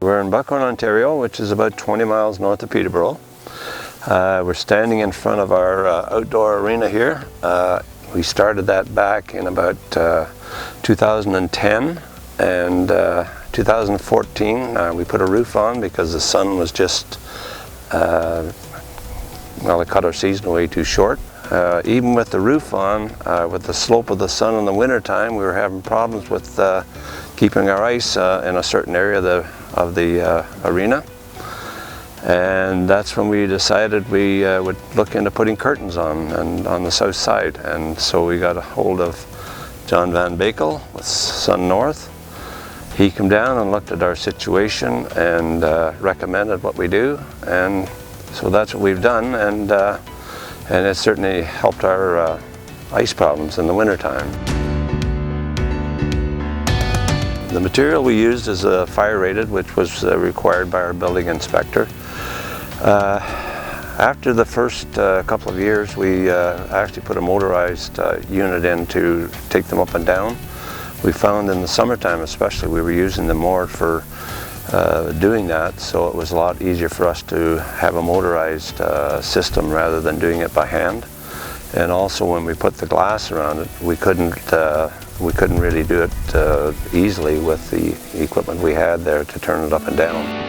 We're in Buckhorn, Ontario, which is about 20 miles north of Peterborough. We're standing in front of our outdoor arena here. We started that back in about 2010, and 2014 we put a roof on because the sun was just, well, it cut our season way too short. Even with the roof on, with the slope of the sun in the winter time, we were having problems with keeping our ice in a certain area of the arena. And that's when we decided we would look into putting curtains on the south side. And so we got a hold of John Van Bakel with Sun North. He came down and looked at our situation and recommended what we do. And so that's what we've done. And it certainly helped our ice problems in the wintertime. The material we used is fire rated, which was required by our building inspector. After the first couple of years, we actually put a motorized unit in to take them up and down. We found in the summertime especially, we were using them more for doing that, so it was a lot easier for us to have a motorized system rather than doing it by hand. And also when we put the glass around it, we couldn't really do it easily with the equipment we had there to turn it up and down.